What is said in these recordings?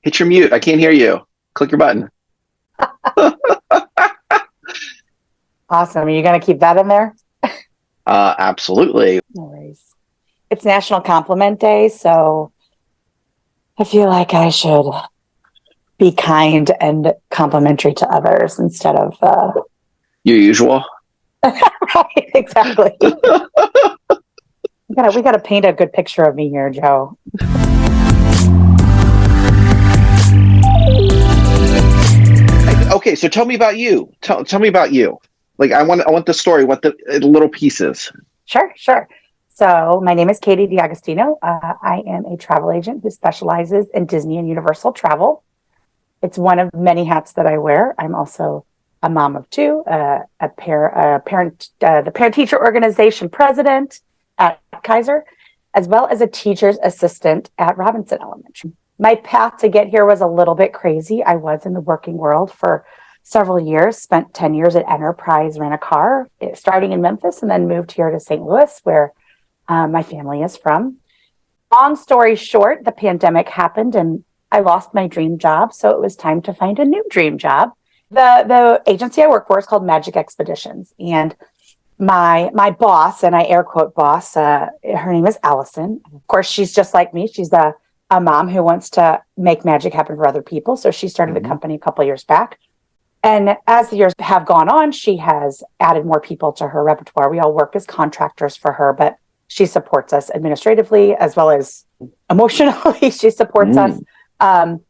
Hit your mute. I can't hear you. Click your button. Awesome. Are you going to keep that in there? Absolutely. No worries. It's National Compliment Day, so I feel like I should be kind and complimentary to others instead of Your usual. right, exactly. We gotta paint a good picture of me here, Joe. Okay, so tell me about you. Tell me about you. Like I want the story, what the little pieces. Sure. So my name is Katie D'Agostino. I am a travel agent who specializes in Disney and Universal travel. It's one of many hats that I wear. I'm also a mom of two, the parent-teacher organization president at Kaiser, as well as a teacher's assistant at Robinson Elementary. My path to get here was a little bit crazy. I was in the working world for several years, spent 10 years at Enterprise Rent-A-Car, starting in Memphis, and then moved here to St. Louis, where my family is from. Long story short, the pandemic happened and I lost my dream job, so it was time to find a new dream job. The agency I work for is called Magic Expeditions, and my boss, and I air quote boss, her name is Allison. Of course, she's just like me. She's a mom who wants to make magic happen for other people. So she started the company a couple of years back. And as the years have gone on, she has added more people to her repertoire. We all work as contractors for her, but she supports us administratively as well as emotionally. She supports us and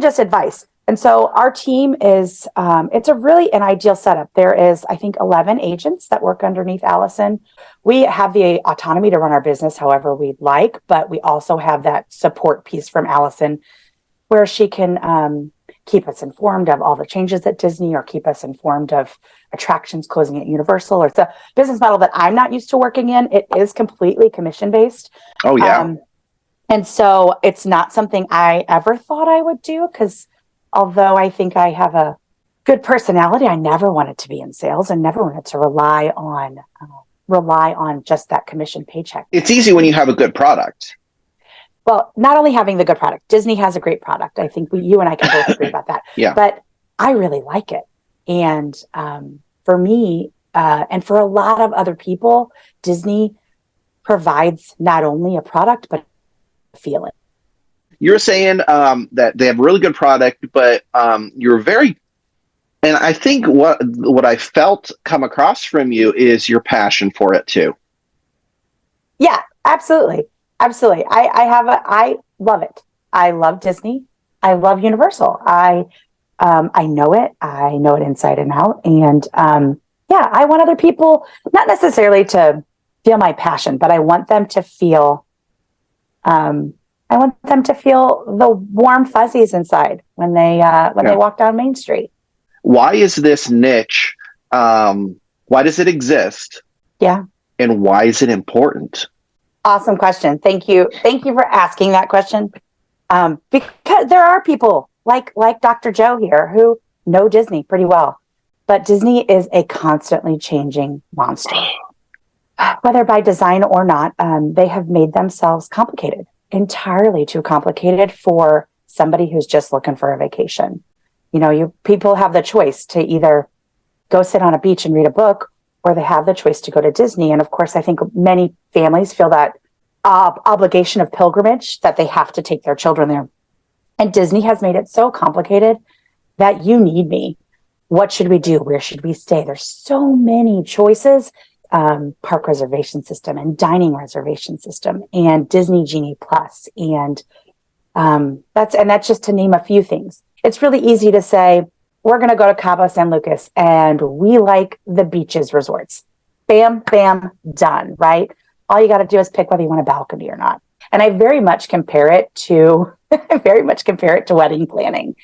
just advice. And so our team is, it's a really an ideal setup. There is, I think, 11 agents that work underneath Allison. We have the autonomy to run our business however we'd like, but we also have that support piece from Allison where she can keep us informed of all the changes at Disney or keep us informed of attractions closing at Universal. Or it's a business model that I'm not used to working in. It is completely commission-based. Oh, yeah. And so it's not something I ever thought I would do because although I think I have a good personality, I never wanted to be in sales and never wanted to rely on just that commission paycheck. It's easy when you have a good product. Well, not only having the good product, Disney has a great product. I think you and I can both agree about that. Yeah. But I really like it. And for me, and for a lot of other people, Disney provides not only a product, but a feeling. You're saying that they have a really good product, but you're very, and I think what I felt come across from you is your passion for it too. Yeah, absolutely. I love it. I love Disney. I love Universal. I know it. I know it inside and out. And yeah, I want other people not necessarily to feel my passion, but I want them to feel. I want them to feel the warm fuzzies inside when they walk down Main Street. Why is this niche? Why does it exist? Yeah. And why is it important? Awesome question. Thank you. Thank you for asking that question. Because there are people like Dr. Joe here who know Disney pretty well, but Disney is a constantly changing monster. Whether by design or not, they have made themselves complicated, entirely too complicated for somebody who's just looking for a vacation. You know, people have the choice to either go sit on a beach and read a book, or they have the choice to go to Disney. And of course, I think many families feel that obligation of pilgrimage that they have to take their children there. And Disney has made it so complicated that you need me. What should we do? Where should we stay? There's so many choices. Park reservation system and dining reservation system and Disney Genie Plus. And that's just to name a few things. It's really easy to say, we're going to go to Cabo San Lucas and we like the beaches resorts. Bam, bam, done, right? All you got to do is pick whether you want a balcony or not. And I very much compare it to wedding planning.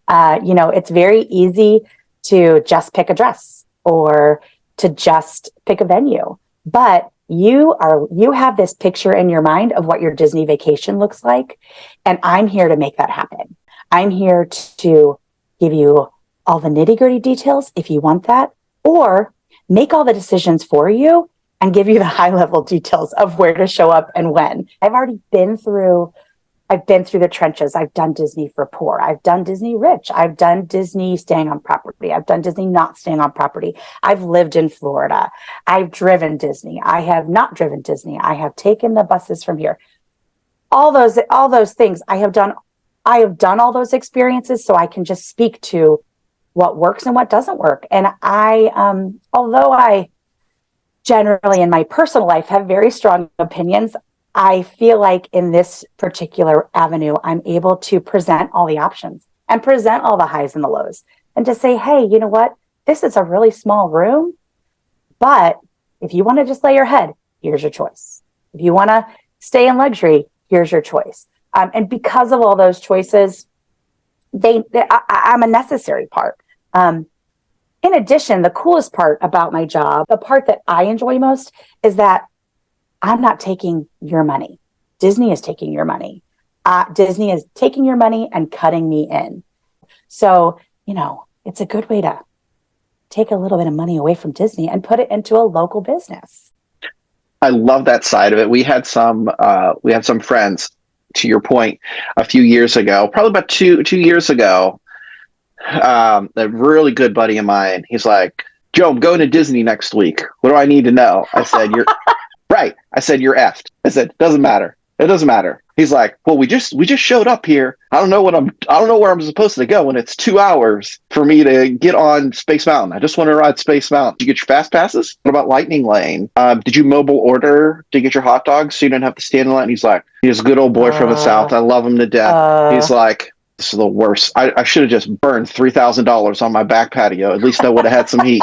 It's very easy to just pick a dress or to just pick a venue, but you have this picture in your mind of what your Disney vacation looks like. And I'm here to make that happen. I'm here to give you all the nitty-gritty details if you want that, or make all the decisions for you and give you the high-level details of where to show up and when. I've already been through I've been through the trenches. I've done Disney for poor. I've done Disney rich. I've done Disney staying on property. I've done Disney not staying on property. I've lived in Florida. I've driven Disney. I have not driven Disney. I have taken the buses from here. All those things I have done. I have done all those experiences, so I can just speak to what works and what doesn't work. And although I generally in my personal life have very strong opinions, I feel like in this particular avenue, I'm able to present all the options and present all the highs and the lows and to say, hey, you know what? This is a really small room, but if you want to just lay your head, here's your choice. If you want to stay in luxury, here's your choice. And because of all those choices, I'm a necessary part. In addition, the coolest part about my job, the part that I enjoy most, is that I'm not taking your money. Disney is taking your money. Disney is taking your money and cutting me in. So, it's a good way to take a little bit of money away from Disney and put it into a local business. I love that side of it. We had some friends, to your point, a few years ago, probably about two years ago. A really good buddy of mine. He's like, Joe, I'm going to Disney next week. What do I need to know? I said, you're right. I said, you're effed. I said, doesn't matter. It doesn't matter. He's like, well, we just showed up here. I don't know where I'm supposed to go, and it's 2 hours for me to get on Space Mountain. I just want to ride Space Mountain. Did you get your fast passes? What about Lightning Lane? Did you mobile order to get your hot dogs so you didn't have to stand in line? He's like, he's a good old boy from the South. I love him to death. He's like, this is the worst. I should have just burned $3,000 on my back patio. At least I would have had some heat.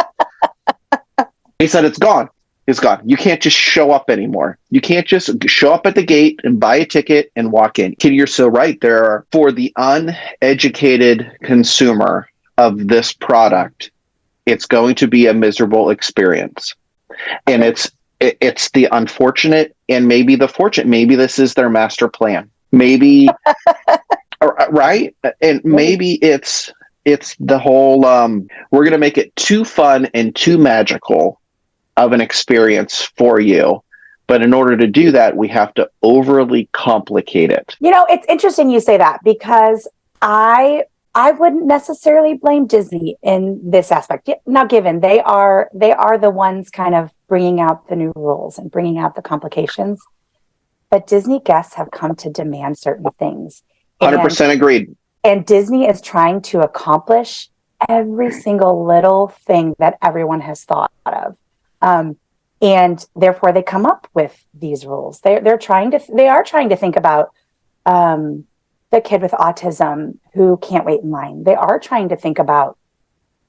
He said, it's gone. It's gone. You can't just show up anymore. You can't just show up at the gate and buy a ticket and walk in. Kitty, you're so right. For the uneducated consumer of this product, it's going to be a miserable experience. And it's the unfortunate and maybe the fortunate. Maybe this is their master plan. Maybe, right? And maybe it's the whole, we're going to make it too fun and too magical of an experience for you. But in order to do that, we have to overly complicate it. It's interesting you say that, because I wouldn't necessarily blame Disney in this aspect. Now, given they are the ones kind of bringing out the new rules and bringing out the complications, but Disney guests have come to demand certain things. 100% agreed. And Disney is trying to accomplish every single little thing that everyone has thought of. And therefore they come up with these rules. They are trying to think about the kid with autism who can't wait in line. They are trying to think about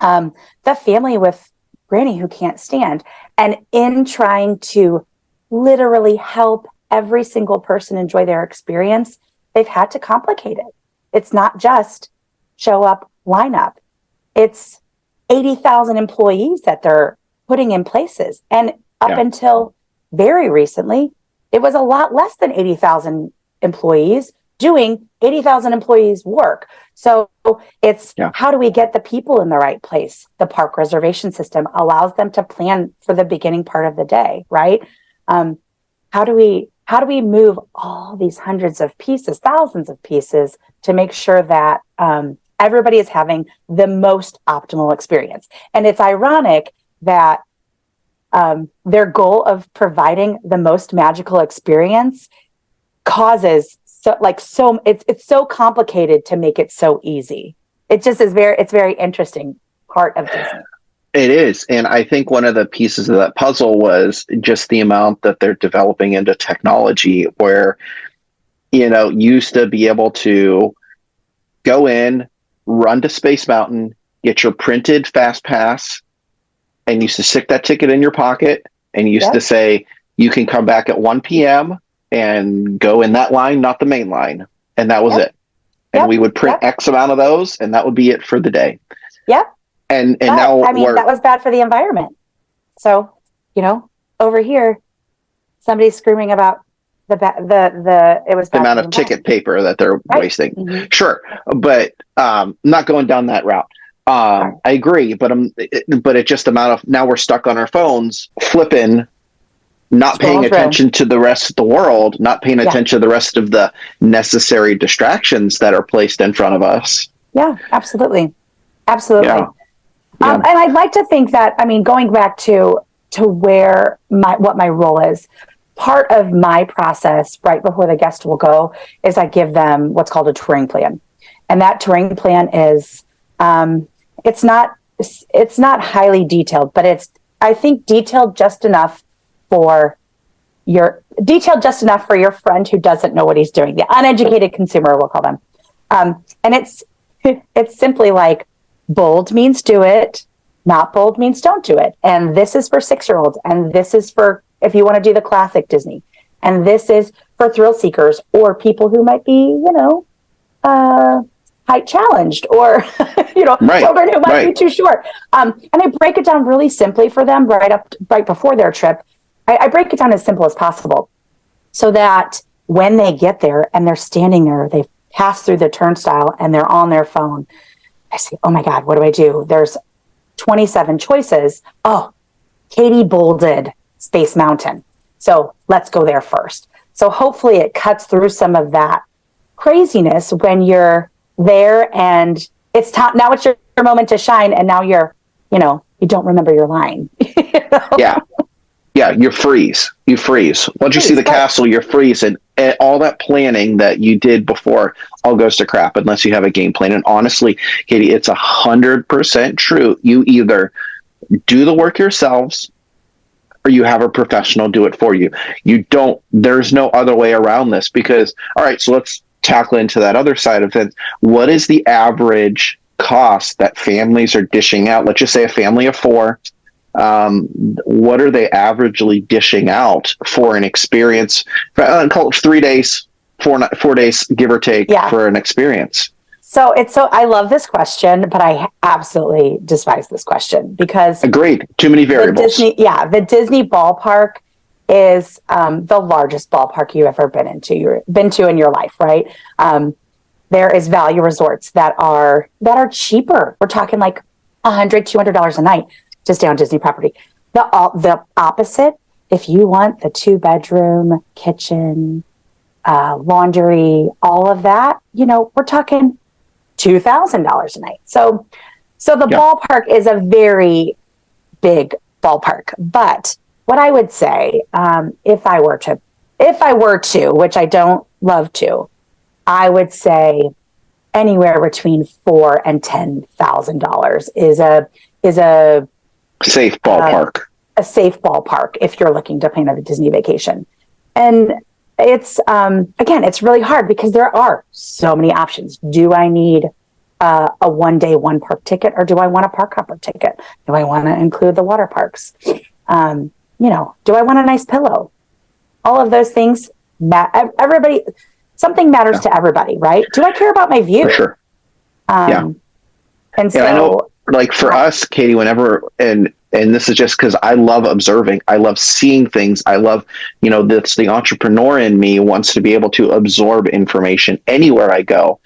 the family with Granny who can't stand. And in trying to literally help every single person enjoy their experience, they've had to complicate it. It's not just show up, line up. It's 80,000 employees that they're putting in places. And up until very recently, it was a lot less than 80,000 employees doing 80,000 employees work. So it's how do we get the people in the right place? The park reservation system allows them to plan for the beginning part of the day, right? How do we move all these hundreds of pieces, thousands of pieces, to make sure that everybody is having the most optimal experience? And it's ironic that their goal of providing the most magical experience causes it's so complicated to make it so easy. It just is it's very interesting part of Disney. It is. And I think one of the pieces of that puzzle was just the amount that they're developing into technology where, used to be able to go in, run to Space Mountain, get your printed fast pass, and used to stick that ticket in your pocket and used to say, you can come back at 1 p.m. and go in that line, not the main line. And that was it. And we would print X amount of those, and that would be it for the day. Yep. And now that was bad for the environment. So, over here, somebody's screaming about the amount of ticket paper that they're wasting. Mm-hmm. Sure. But not going down that route. I agree, but it's just the amount of, now we're stuck on our phones flipping not paying Scrolling through. attention to the rest of the world, not paying Yeah. attention to the rest of the necessary distractions that are placed in front of us. Yeah, absolutely. Absolutely. Yeah. Yeah. And I'd like to think that, I mean, going back to where what my role is, part of my process right before the guest will go is I give them what's called a touring plan. And that touring plan is, it's not highly detailed, but it's, I think, detailed just enough for your friend who doesn't know what he's doing, the uneducated consumer, we'll call them. And it's simply like, bold means do it, not bold means don't do it. And this is for 6-year-olds. And this is for if you want to do the classic Disney. And this is for thrill seekers or people who might be, height challenged or, children who might be too short. And I break it down really simply for them right before their trip. I break it down as simple as possible so that when they get there and they're standing there, they pass through the turnstile and they're on their phone. I say, oh my God, what do I do? There's 27 choices. Oh, Katie bolded Space Mountain. So let's go there first. So hopefully it cuts through some of that craziness when you're there and it's time. Now it's your moment to shine. And now you don't remember your line. Yeah. Yeah. You freeze. Once you see the castle, you're freezing. And all that planning that you did before all goes to crap unless you have a game plan. And honestly, Katie, it's 100% true. You either do the work yourselves or you have a professional do it for you. There's no other way around this because, all right, so let's tackle into that other side of it. What is the average cost that families are dishing out? Let's just say a family of 4. What are they averagely dishing out for an experience? Call it 3 days, 4 days, give or take, for an experience. So I love this question, but I absolutely despise this question because agreed. Too many variables. The Disney ballpark is the largest ballpark you've ever been to in your life, right? There is value resorts that are cheaper. We're talking like $100, $200 a night to stay on Disney property. The opposite, if you want the 2-bedroom, kitchen, laundry, all of that, we're talking $2,000 a night. So the ballpark is a very big ballpark. But what I would say, if I were to, which I don't love to, I would say anywhere between $4,000 and $10,000 is a safe ballpark. A safe ballpark if you're looking to plan a Disney vacation. And it's again, it's really hard because there are so many options. Do I need a 1-day 1-park ticket, or do I want a park hopper ticket? Do I want to include the water parks? Do I want a nice pillow? All of those things. Something matters to everybody, right? Do I care about my view? For sure. And so, I know, like for us, Katie, whenever and this is just because I love observing, I love seeing things. I love, that's the entrepreneur in me wants to be able to absorb information anywhere I go.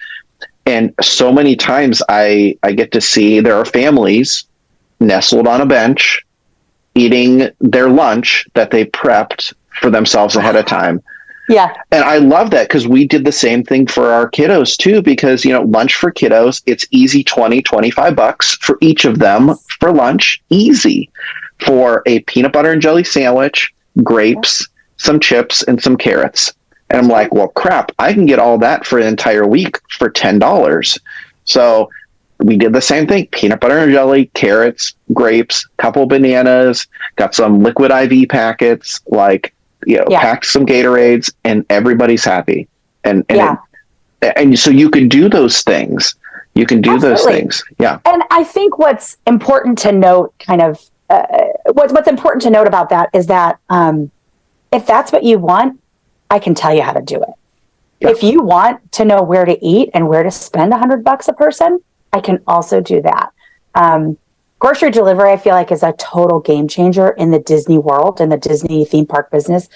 And so many times I get to see there are families nestled on a bench eating their lunch that they prepped for themselves ahead of time. Yeah. And I love that because we did the same thing for our kiddos too, because, lunch for kiddos, it's easy $20-$25 for each of them for lunch. Easy for a peanut butter and jelly sandwich, grapes, some chips, and some carrots. And I'm like, well, crap, I can get all that for an entire week for $10. So we did the same thing. Peanut butter and jelly, carrots, grapes, couple bananas, got some liquid IV packets, packed some Gatorades, and everybody's happy. And so you can do those things. You can do those things. Yeah. And I think what's important to note what's important to note about that is that if that's what you want, I can tell you how to do it. Yeah. If you want to know where to eat and where to spend $100 a person, I can also do that. Grocery delivery, I feel like, is a total game changer in the Disney world, in the Disney theme park business,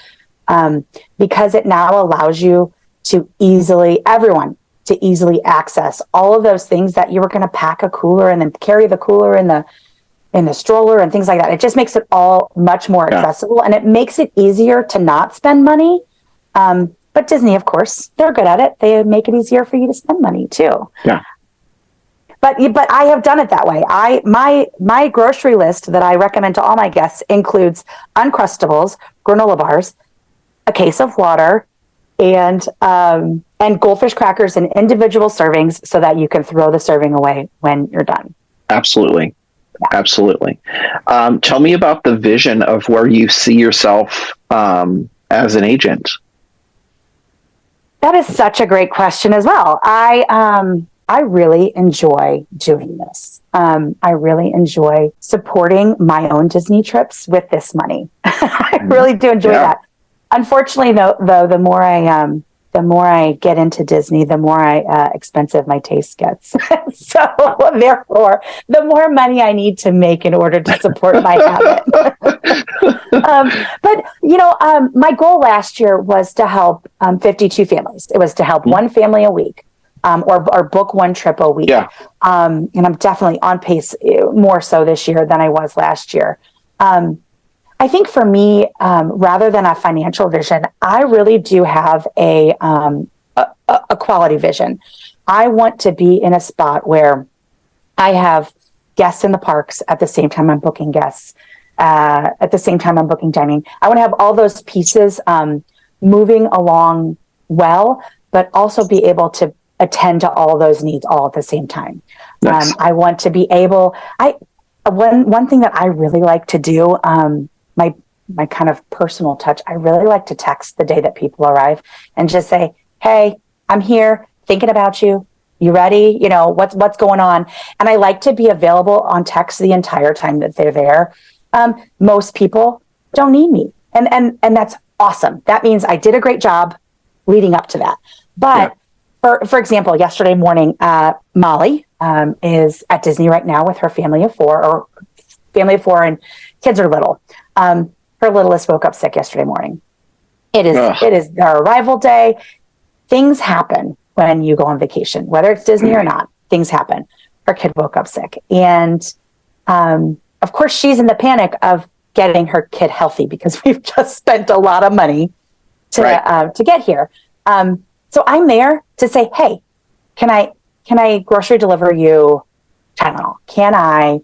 because it now allows you to easily access all of those things that you were going to pack a cooler and then carry the cooler in the in the stroller and things like that. It just makes it all much more accessible, and it makes it easier to not spend money. But Disney, of course, they're good at it. They make it easier for you to spend money too. Yeah. But I have done it that way. My grocery list that I recommend to all my guests includes Uncrustables, granola bars, a case of water, and Goldfish crackers in individual servings so that you can throw the serving away when you're done. Absolutely. Yeah. Absolutely. Tell me about the vision of where you see yourself as an agent. That is such a great question as well. I really enjoy doing this. I really enjoy supporting my own Disney trips with this money. I really do enjoy that. Unfortunately, though, the more I get into Disney, the more expensive my taste gets. So therefore, the more money I need to make in order to support my habit. But my goal last year was to help 52 families. It was to help one family a week. Or book one trip a week. Yeah. And I'm definitely on pace more so this year than I was last year. I think for me, rather than a financial vision, I really do have a quality vision. I want to be in a spot where I have guests in the parks at the same time I'm booking guests, at the same time I'm booking dining. I want to have all those pieces moving along well, but also be able to attend to all those needs all at the same time. Nice. I want to be able, one thing that I really like to do, my kind of personal touch, I really like to text the day that people arrive and just say, hey, I'm here thinking about you. You ready? What's going on? And I like to be available on text the entire time that they're there. Most people don't need me. And that's awesome. That means I did a great job leading up to that. But for example, yesterday morning, Molly is at Disney right now with her family of four, and kids are little. Her littlest woke up sick yesterday morning. It is their arrival day. Things happen when you go on vacation, whether it's Disney or not. Things happen. Her kid woke up sick, and of course, she's in the panic of getting her kid healthy because we've just spent a lot of money to get here. So I'm there to say, hey, can I grocery deliver you Tylenol? Can I,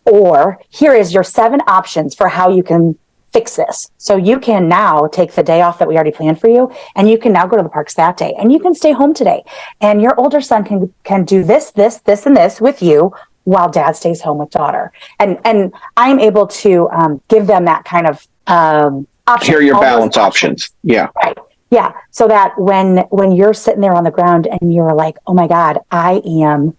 or here is your 7 options for how you can fix this. So you can now take the day off that we already planned for you, and you can now go to the parks that day, and you can stay home today. And your older son can do this, and this with you while dad stays home with daughter. And I'm able to give them that kind of option. Here are your balance options. Yeah. Right. Yeah. So that when you're sitting there on the ground and you're like, oh my God, I am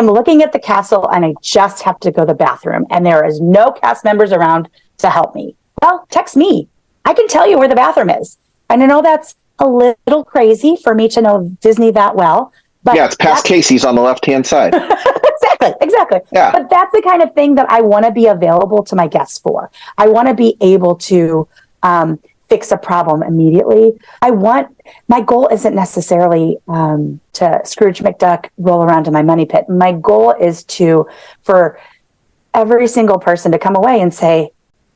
looking at the castle and I just have to go to the bathroom and there is no cast members around to help me. Well, text me. I can tell you where the bathroom is. And I know that's a little crazy for me to know Disney that well. But it's past Casey's on the left-hand side. Exactly. Yeah. But that's the kind of thing that I want to be available to my guests for. I want to be able to fix a problem immediately. My goal isn't necessarily to Scrooge McDuck roll around in my money pit. My goal is for every single person to come away and say,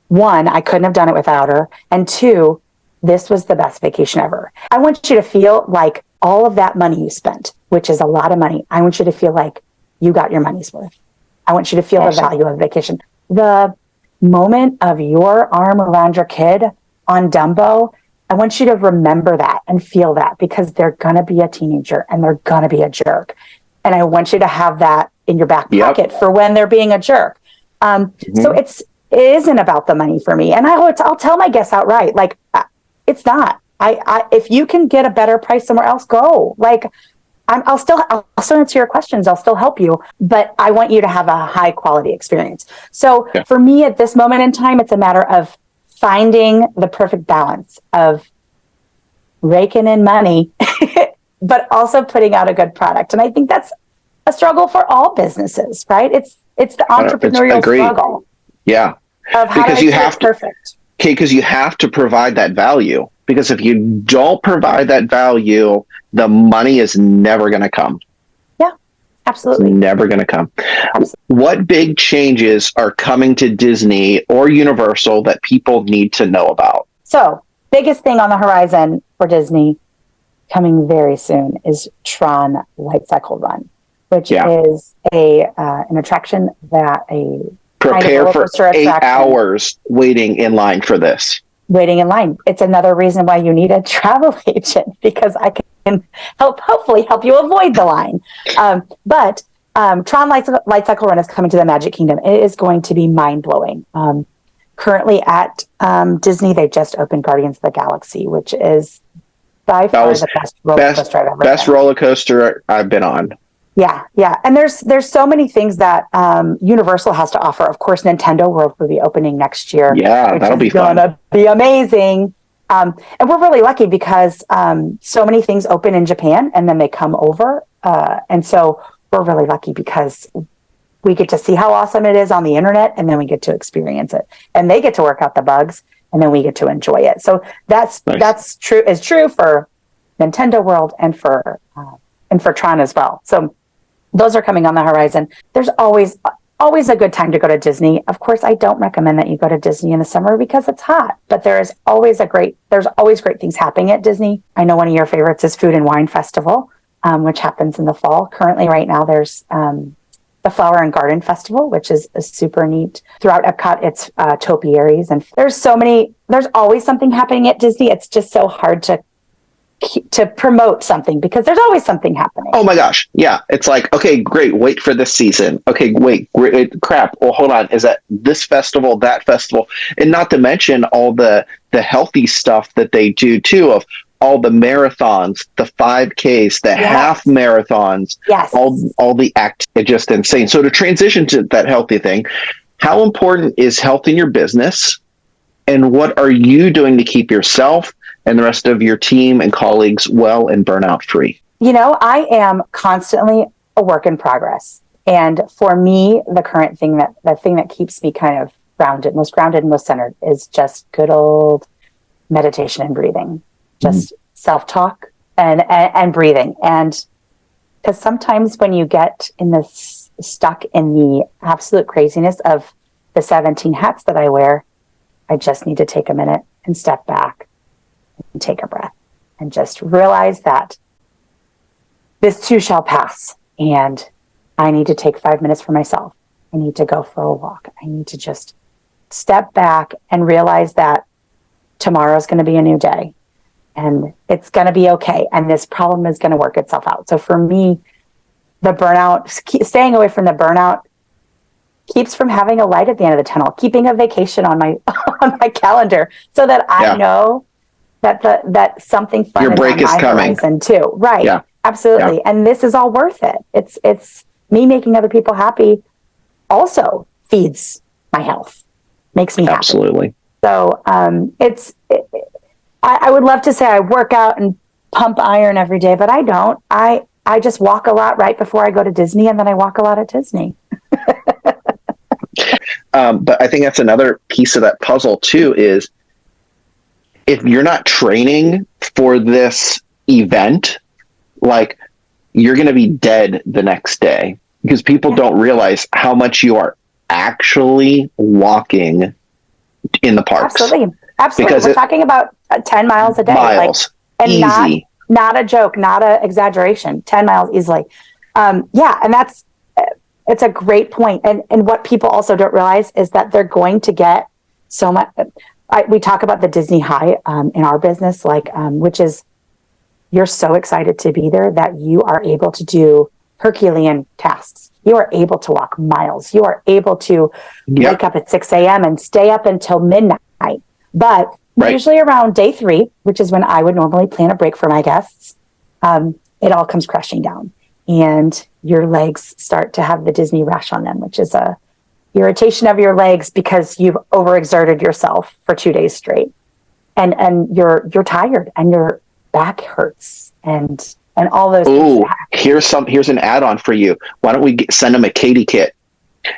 1, I couldn't have done it without her. And 2, this was the best vacation ever. I want you to feel like all of that money you spent, which is a lot of money, I want you to feel like you got your money's worth. I want you to feel the value of vacation. The moment of your arm around your kid on Dumbo, I want you to remember that and feel that because they're going to be a teenager and they're going to be a jerk. And I want you to have that in your back pocket for when they're being a jerk. So it isn't about the money for me. And I'll tell my guests outright, like, it's not. If you can get a better price somewhere else, go. Like, I'll still answer your questions. I'll still help you, but I want you to have a high quality experience. So for me at this moment in time, it's a matter of finding the perfect balance of raking in money, but also putting out a good product. And I think that's a struggle for all businesses, right? It's the entrepreneurial struggle. Yeah. Of how because you have perfect. Okay, because you have to provide that value. Because if you don't provide that value, the money is never going to come. Yeah, Absolutely. Never going to come. Absolutely. What big changes are coming to Disney or Universal that people need to know about? So, biggest thing on the horizon for Disney coming very soon is Tron Light Cycle Run, which is an attraction that a kind of Prepare roller for coaster 8 attraction. hours waiting in line for this. Waiting in line. It's another reason why you need a travel agent, because I can hopefully help you avoid the line. But Tron Light Cycle Run is coming to the Magic Kingdom. It is going to be mind blowing. Currently at Disney, they just opened Guardians of the Galaxy, which is by far the best roller coaster I've ever best been. roller coaster I've been on. Yeah. And there's so many things that Universal has to offer. Of course, Nintendo World will be opening next year. Yeah, that'll be fun. It's going to be amazing. And we're really lucky because so many things open in Japan and then they come over. And so we're really lucky because we get to see how awesome it is on the internet, and then we get to experience it. And they get to work out the bugs, and then we get to enjoy it. So that's true for Nintendo World and for Tron as well. So those are coming on the horizon. There's always a good time to go to Disney. Of course, I don't recommend that you go to Disney in the summer because it's hot, but there's always great things happening at Disney. I know one of your favorites is Food and Wine Festival, which happens in the fall. Currently, right now, there's the Flower and Garden Festival, which is super neat. Throughout Epcot, it's topiaries, and there's always something happening at Disney. It's just so hard to promote something because there's always something happening. Oh my gosh. Yeah. It's like, okay, great. Wait for this season. Okay, wait, crap. Well, hold on. Is that this festival, that festival? And not to mention all the healthy stuff that they do too, of all the marathons, the 5Ks, the half marathons, all the act, it's just insane. So to transition to that healthy thing, how important is health in your business? And what are you doing to keep yourself and the rest of your team and colleagues well and burnout free? I am constantly a work in progress. And for me, the thing that keeps me kind of most grounded and most centered is just good old meditation and breathing, just self-talk and breathing. And because sometimes when you get stuck in the absolute craziness of the 17 hats that I wear, I just need to take a minute and step back and take a breath and just realize that this too shall pass. And I need to take 5 minutes for myself. I need to go for a walk. I need to just step back and realize that tomorrow's going to be a new day and it's going to be okay. And this problem is going to work itself out. So for me, the burnout, staying away from the burnout keeps from having a light at the end of the tunnel, keeping a vacation on my on my calendar so that I know that something fun your break is coming horizon too. Right. Yeah. Absolutely. Yeah. And this is all worth it. It's me making other people happy also feeds my health, makes me happy. Absolutely. So I would love to say I work out and pump iron every day, but I don't. I just walk a lot right before I go to Disney, and then I walk a lot at Disney. But I think that's another piece of that puzzle too, is if you're not training for this event, like, you're going to be dead the next day, because people don't realize how much you are actually walking in the parks. Absolutely. Because we're talking about 10 miles a day. Miles. And easy. Not a joke, not an exaggeration, 10 miles easily. And it's a great point. And what people also don't realize is that they're going to get so much. We talk about the Disney high in our business, which is you're so excited to be there that you are able to do Herculean tasks. You are able to walk miles. You are able to wake up at 6 a.m. and stay up until midnight. But usually around day 3, which is when I would normally plan a break for my guests, it all comes crashing down. And your legs start to have the Disney rash on them, which is a irritation of your legs because you've overexerted yourself for 2 days straight. And you're tired and your back hurts and all those things. Here's an add-on for you. Why don't we send them a Katie kit?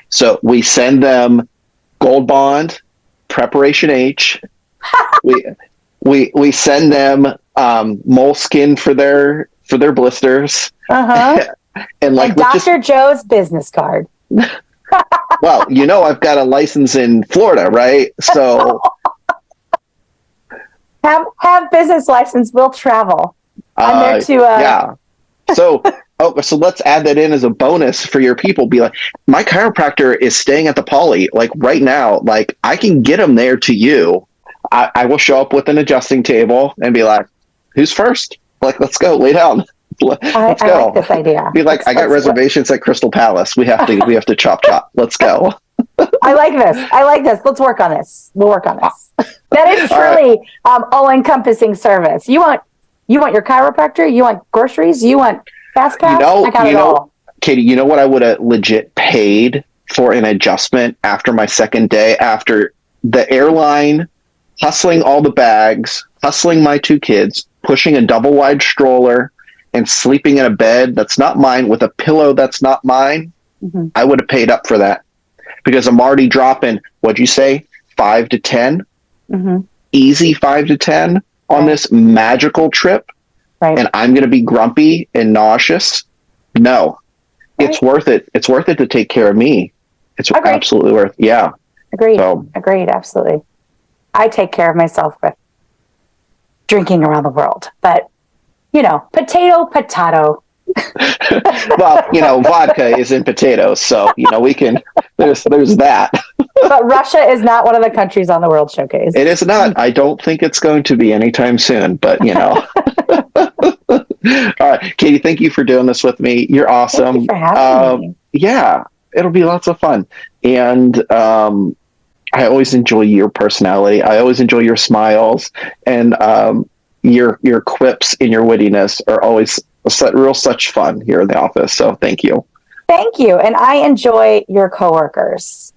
So we send them Gold Bond, Preparation H. we send them moleskin for their blisters. And like, And Dr. Joe's business card. well, I've got a license in Florida, right? So Have business license. We'll travel. I'm there to. yeah. So, so let's add that in as a bonus for your people. Be like, my chiropractor is staying at the Poly, like right now. Like, I can get them there to you. I will show up with an adjusting table and be like, who's first? Like, let's go, lay down. Let's I go. like this idea. Be like, I got reservations at Crystal Palace. We have to chop chop. Let's go. I like this. I like this. Let's work on this. We'll work on this. That is truly all-encompassing service. You want your chiropractor? You want groceries? You want fast pass? I got it all. Katie, you know what I would have legit paid for an adjustment after my second day, after the airline hustling all the bags, hustling my two kids, pushing a double wide stroller, and sleeping in a bed that's not mine with a pillow that's not mine. Mm-hmm. I would have paid up for that because I'm already dropping, what'd you say, 5 to 10? Mm-hmm. Easy 5 to 10 on this magical trip. Right. And I'm going to be grumpy and nauseous. No, it's worth it. It's worth it to take care of me. It's absolutely worth it. Yeah. Agreed. Agreed. Absolutely. I take care of myself with drinking around the world, but potato. Well, vodka is in potatoes, so we can. There's that. But Russia is not one of the countries on the World Showcase. It is not. I don't think it's going to be anytime soon. But All right, Katie. Thank you for doing this with me. You're awesome. Thank you for having me. Yeah, it'll be lots of fun, and I always enjoy your personality. I always enjoy your smiles, and your quips and your wittiness are always such fun here in the office. So thank you. Thank you. And I enjoy your coworkers.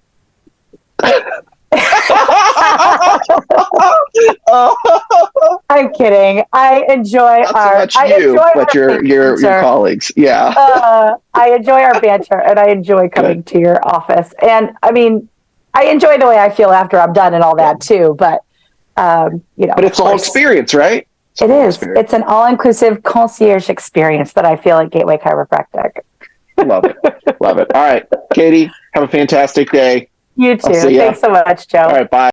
I'm kidding. I enjoy your colleagues. Yeah. I enjoy our banter and I enjoy coming to your office. And I mean, I enjoy the way I feel after I'm done and all that too. But but it's a whole experience, right? It is. It's an all-inclusive concierge experience that I feel at Gateway Chiropractic. Love it. Love it. All right, Katie, have a fantastic day. You too. Thanks so much, Joe. All right, bye.